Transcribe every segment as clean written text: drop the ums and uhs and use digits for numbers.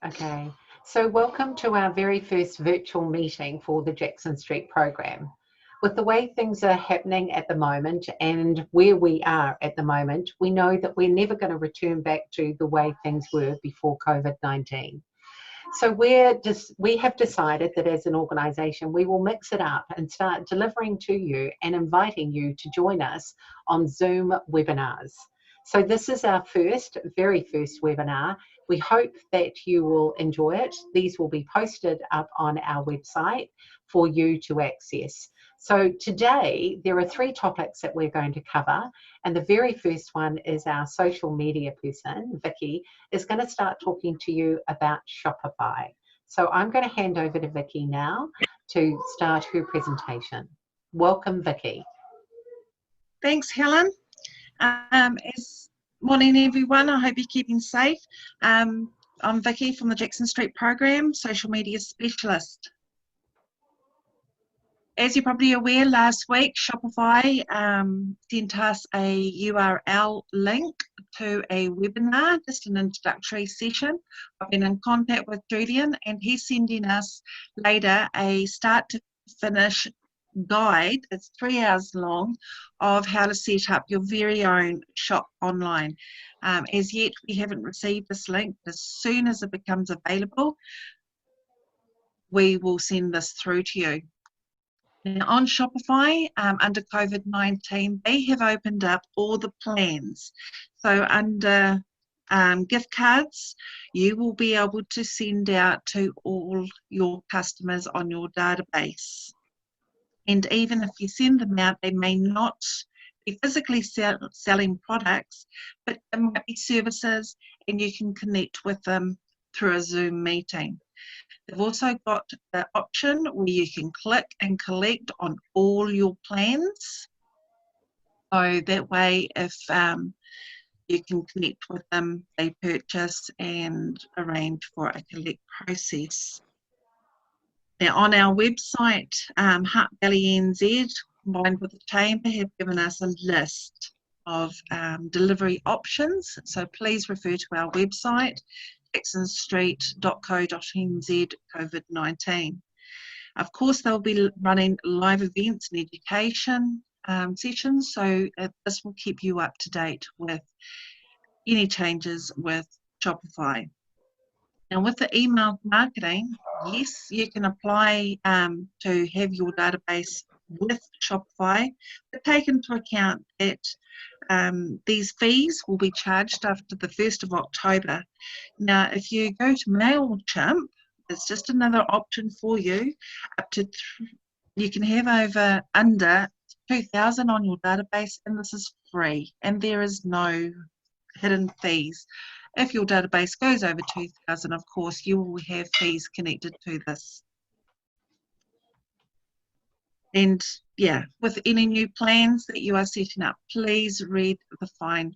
Okay, so welcome to our very first virtual meeting for the Jackson Street program. With the way things are happening at the moment and where we are at the moment, we know that we're never going to return back to the way things were before COVID-19. So we have decided that as an organisation, we will mix it up and start delivering to you and inviting you to join us on Zoom webinars. So this is our very first webinar. We hope that you will enjoy it. These will be posted up on our website for you to access. So today there are 3 topics that we're going to cover, and the very first one is our social media person, Vicky, is going to start talking to you about Shopify. So I'm going to hand over to Vicky now to start her presentation. Welcome, Vicky. Thanks, Helen. Morning, everyone. I hope you're keeping safe. I'm Vicky from the Jackson Street program, social media specialist. As you're probably aware, last week Shopify sent us a URL link to a webinar, just an introductory session. I've been in contact with Julian and he's sending us later a start to finish guide. It's 3 hours long of how to set up your very own shop online. As yet, we haven't received this link. As soon as it becomes available, we will send this through to you. Now, on Shopify, under COVID-19, they have opened up all the plans. So under gift cards, you will be able to send out to all your customers on your database. And even if you send them out, they may not be physically selling products, but there might be services and you can connect with them through a Zoom meeting. They've also got the option where you can click and collect on all your plans. So that way, if you can connect with them, they purchase and arrange for a collect process. Now, on our website, Hutt Valley NZ, combined with the Chamber, have given us a list of delivery options. So please refer to our website, jacksonstreet.co.nz COVID-19. Of course, they'll be running live events and education sessions, so this will keep you up to date with any changes with Shopify. Now, with the email marketing, yes, you can apply to have your database with Shopify, but take into account that these fees will be charged after the 1st of October. Now, if you go to MailChimp, it's just another option for you. You can have under 2,000 on your database, and this is free, and there is no hidden fees. If your database goes over 2,000, of course, you will have fees connected to this. And yeah, with any new plans that you are setting up, please read the fine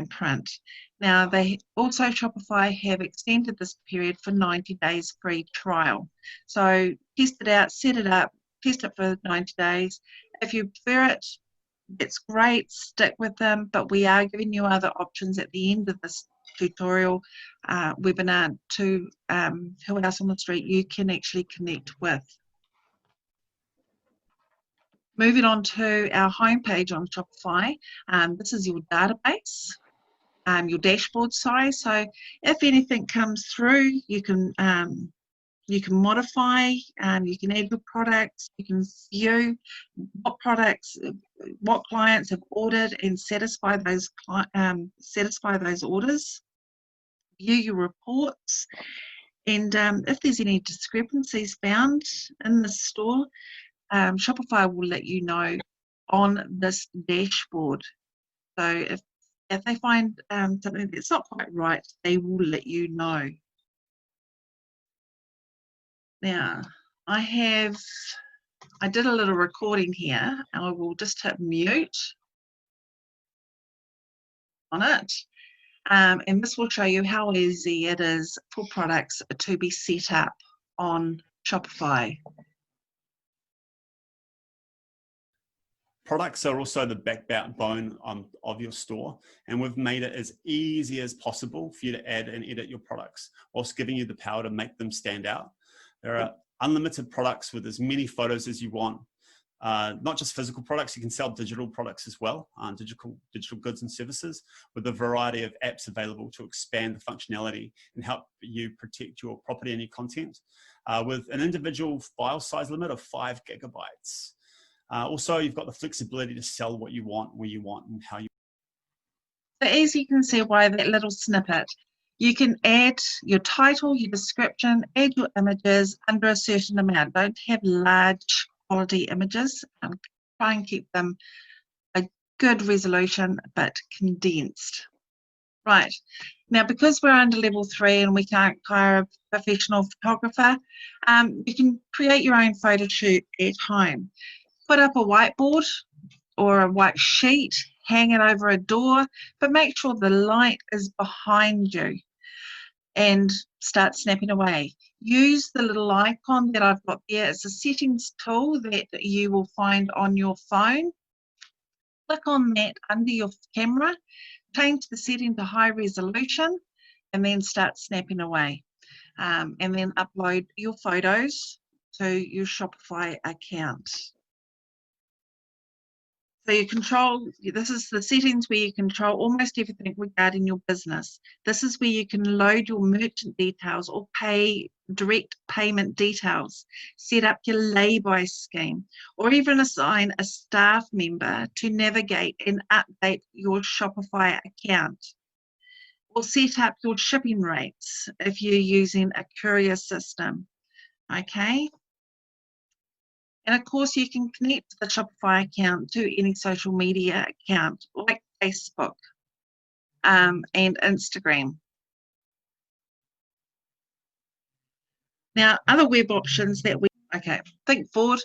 print. Now, they also, Shopify, have extended this period for 90 days free trial. So test it out, set it up, test it for 90 days. If you prefer it, it's great, stick with them, but we are giving you other options at the end of this tutorial webinar to who else on the street you can actually connect with. Moving on to our homepage on Shopify, this is your database, your dashboard size. So if anything comes through, you can modify, you can add your products, you can view what products, what clients have ordered and satisfy those orders, view your reports, and if there's any discrepancies found in the store, Shopify will let you know on this dashboard. So if they find something that's not quite right, they will let you know. Now, I did a little recording here, and I will just hit mute on it. And this will show you how easy it is for products to be set up on Shopify. Products are also the backbone of your store, and we've made it as easy as possible for you to add and edit your products, whilst giving you the power to make them stand out. There are unlimited products with as many photos as you want. Not just physical products, you can sell digital products as well, digital goods and services, with a variety of apps available to expand the functionality and help you protect your property and your content, with an individual file size limit of 5 gigabytes. Also, you've got the flexibility to sell what you want, where you want, and how you. So as you can see by that little snippet, you can add your title, your description, add your images under a certain amount. Don't have large quality images. Try and keep them a good resolution, but condensed. Right, now because we're under level 3 and we can't hire a professional photographer, you can create your own photo shoot at home. Put up a whiteboard or a white sheet, hang it over a door, but make sure the light is behind you and start snapping away. Use the little icon that I've got there. It's a settings tool that you will find on your phone. Click on that under your camera, change the setting to high resolution, and then start snapping away. And then upload your photos to your Shopify account. So you control, this is the settings where you control almost everything regarding your business. This is where you can load your merchant details or pay direct payment details, set up your lay-by scheme, or even assign a staff member to navigate and update your Shopify account. Or set up your shipping rates if you're using a courier system, okay? And of course, you can connect the Shopify account to any social media account like Facebook and Instagram. Now, other web options that Think Forward.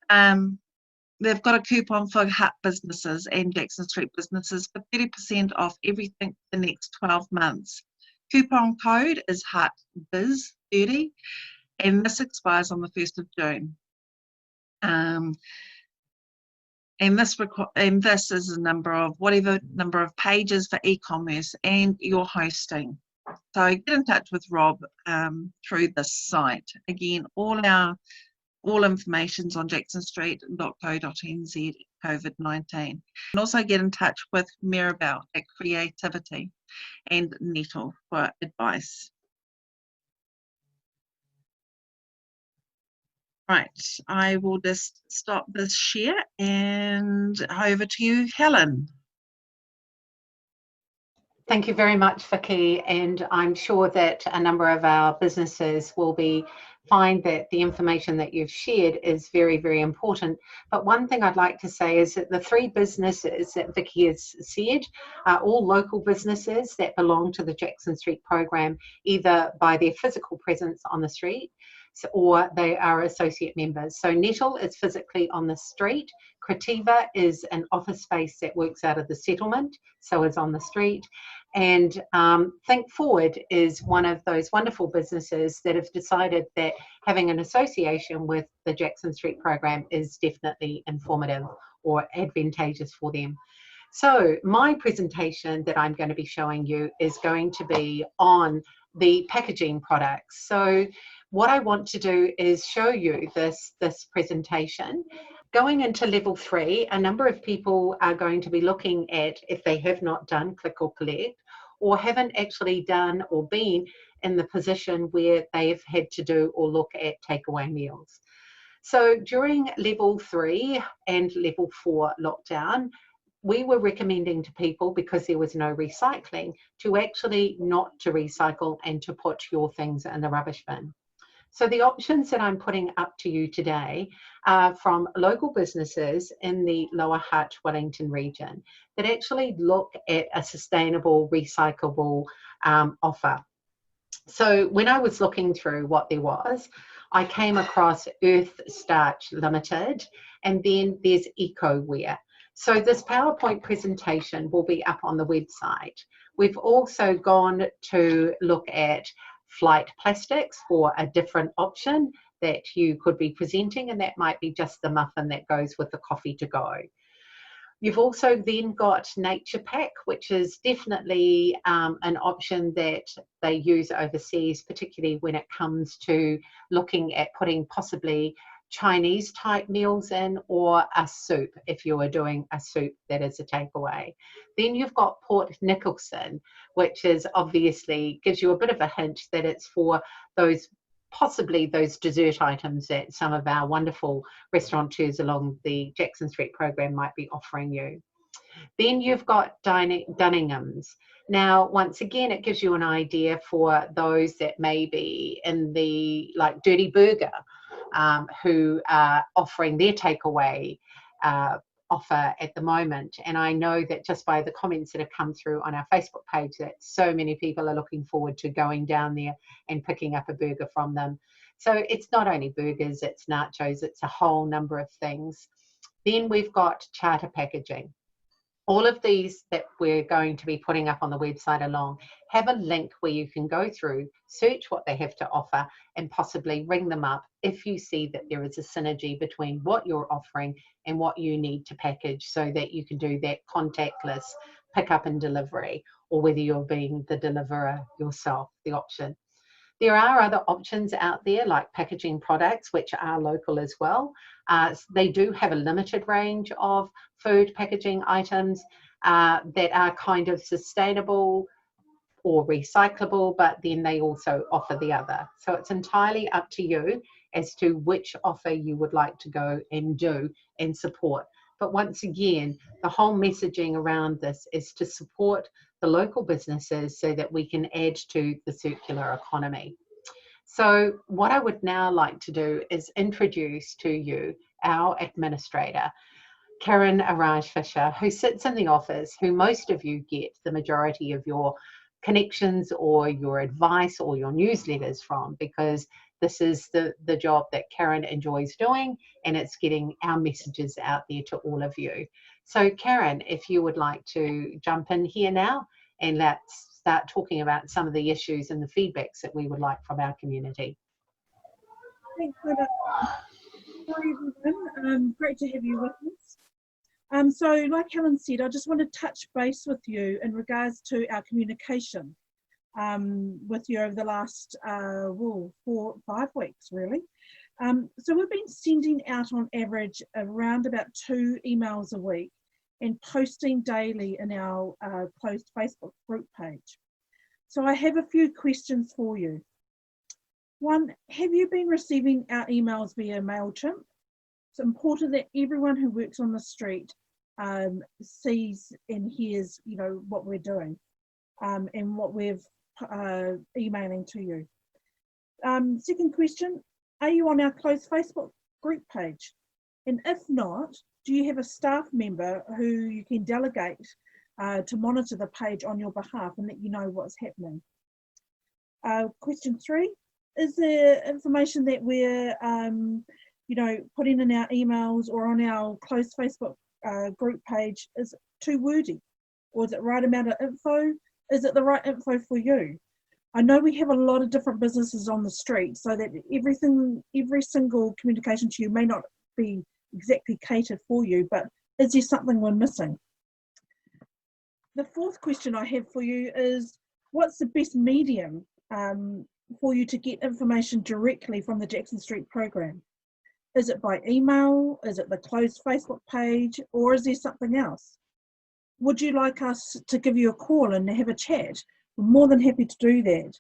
They've got a coupon for HUT businesses and Jackson Street businesses for 30% off everything for the next 12 months. Coupon code is HUTBIZ30, and this expires on the 1st of June. And this is a number of pages for e-commerce and your hosting. So get in touch with Rob through this site. Again, all information's on jacksonstreet.co.nz COVID-19. And also get in touch with Mirabelle at Creativity and Nettle for advice. Right, I will just stop this share and over to you, Helen. Thank you very much, Vicky, and I'm sure that a number of our businesses will find that the information that you've shared is very, very important. But one thing I'd like to say is that the 3 businesses that Vicky has said are all local businesses that belong to the Jackson Street program, either by their physical presence on the street or they are associate members. So Nettle is physically on the street. Creativa is an office space that works out of the settlement, so is on the street. And Think Forward is one of those wonderful businesses that have decided that having an association with the Jackson Street program is definitely informative or advantageous for them. So my presentation that I'm going to be showing you is going to be on the packaging products. So what I want to do is show you this presentation. Going into level 3, a number of people are going to be looking at, if they have not done click or collect, or haven't actually done or been in the position where they've had to do or look at takeaway meals. So during level 3 and level 4 lockdown, we were recommending to people, because there was no recycling, to actually not to recycle and to put your things in the rubbish bin. So the options that I'm putting up to you today are from local businesses in the Lower Hutt, Wellington region that actually look at a sustainable, recyclable offer. So when I was looking through what there was, I came across Earth Starch Limited, and then there's EcoWare. So this PowerPoint presentation will be up on the website. We've also gone to look at Flight Plastics for a different option that you could be presenting, and that might be just the muffin that goes with the coffee to go. You've also then got Nature Pack, which is definitely an option that they use overseas, particularly when it comes to looking at putting possibly Chinese type meals in, or a soup if you are doing a soup that is a takeaway. Then you've got Port Nicholson, which is obviously gives you a bit of a hint that it's for those possibly those dessert items that some of our wonderful restaurateurs along the Jackson Street program might be offering you. Then you've got Dunningham's. Now, once again, it gives you an idea for those that may be in the like Dirty Burger, who are offering their takeaway offer at the moment. And I know that just by the comments that have come through on our Facebook page that so many people are looking forward to going down there and picking up a burger from them. So it's not only burgers, it's nachos, it's a whole number of things. Then we've got Charter Packaging. All of these that we're going to be putting up on the website along have a link where you can go through, search what they have to offer, and possibly ring them up if you see that there is a synergy between what you're offering and what you need to package, so that you can do that contactless pickup and delivery, or whether you're being the deliverer yourself, the option. There are other options out there like packaging products, which are local as well. They do have a limited range of food packaging items that are kind of sustainable or recyclable, but then they also offer the other. So it's entirely up to you as to which offer you would like to go and do and support. But once again, the whole messaging around this is to support the local businesses so that we can add to the circular economy. So what I would now like to do is introduce to you our administrator, Karen Araj Fisher, who sits in the office, who most of you get the majority of your connections or your advice or your newsletters from, because this is the job that Karen enjoys doing, and it's getting our messages out there to all of you. So Karen, if you would like to jump in here now, and let's start talking about some of the issues and the feedbacks that we would like from our community. Thanks, Linda. Hi everyone, great to have you with us. So like Helen said, I just want to touch base with you in regards to our communication with you over the last 4 or 5 weeks really. So we've been sending out on average around about 2 emails a week and posting daily in our closed Facebook group page. So I have a few questions for you. 1, have you been receiving our emails via MailChimp? It's important that everyone who works on the street sees and hears, you know, what we're doing and what we're emailing to you. Second question, are you on our closed Facebook group page? And if not, do you have a staff member who you can delegate to monitor the page on your behalf and let you know what's happening? Question 3, is there information that we're you know, putting in our emails or on our closed Facebook group page is too wordy? Or is it right amount of info? Is it the right info for you? I know we have a lot of different businesses on the street, so that every single communication to you may not be exactly catered for you, but is there something we're missing? The 4th question I have for you is, what's the best medium for you to get information directly from the Jackson Street program? Is it by email? Is it the closed Facebook page? Or is there something else? Would you like us to give you a call and have a chat? We're more than happy to do that.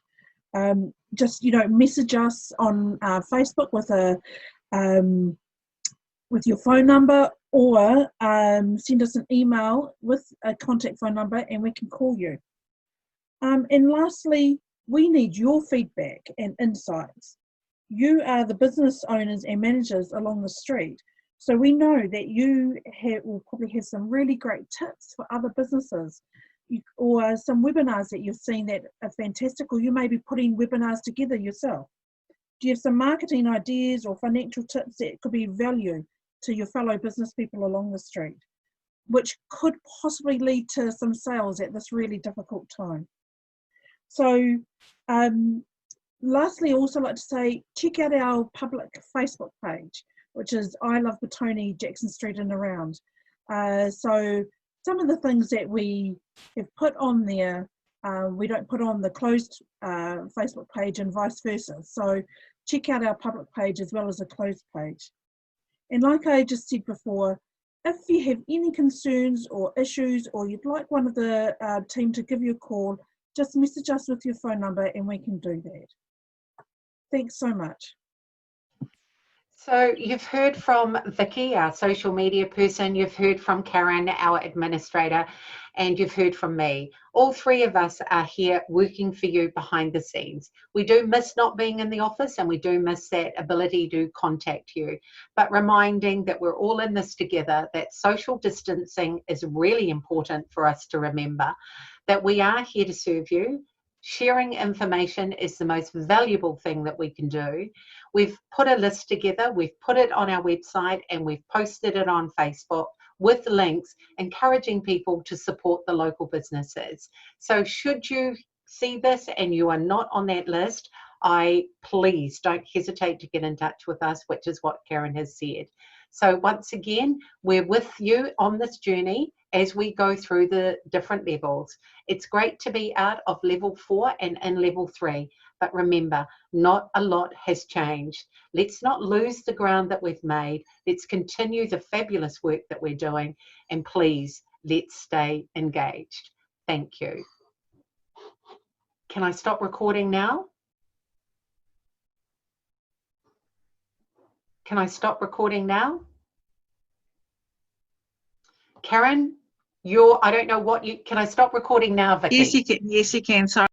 Just, you know, message us on Facebook with your phone number, or send us an email with a contact phone number and we can call you. And lastly, we need your feedback and insights. You are the business owners and managers along the street, so we know that you will probably have some really great tips for other businesses, or some webinars that you've seen that are fantastic, or you may be putting webinars together yourself. Do you have some marketing ideas or financial tips that could be of value to your fellow business people along the street, which could possibly lead to some sales at this really difficult time? So lastly, I also like to say, check out our public Facebook page, which is I Love Petone, Jackson Street and Around. So some of the things that we have put on there, we don't put on the closed Facebook page and vice versa. So check out our public page as well as a closed page. And like I just said before, if you have any concerns or issues, or you'd like one of the team to give you a call, just message us with your phone number and we can do that. Thanks so much. So you've heard from Vicky, our social media person, you've heard from Karen, our administrator, and you've heard from me. All three of us are here working for you behind the scenes. We do miss not being in the office, and we do miss that ability to contact you, but reminding that we're all in this together, that social distancing is really important for us to remember, that we are here to serve you. Sharing information is the most valuable thing that we can do. We've put a list together, we've put it on our website, and we've posted it on Facebook with links encouraging people to support the local businesses. So should you see this and you are not on that list, please don't hesitate to get in touch with us, which is what Karen has said. So once again, we're with you on this journey as we go through the different levels. It's great to be out of level 4 and in level 3, but remember, not a lot has changed. Let's not lose the ground that we've made. Let's continue the fabulous work that we're doing, and please, let's stay engaged. Thank you. Can I stop recording now? Can I stop recording now? Karen, I don't know what can I stop recording now, Vicky? Yes, you can. Yes, you can. Sorry.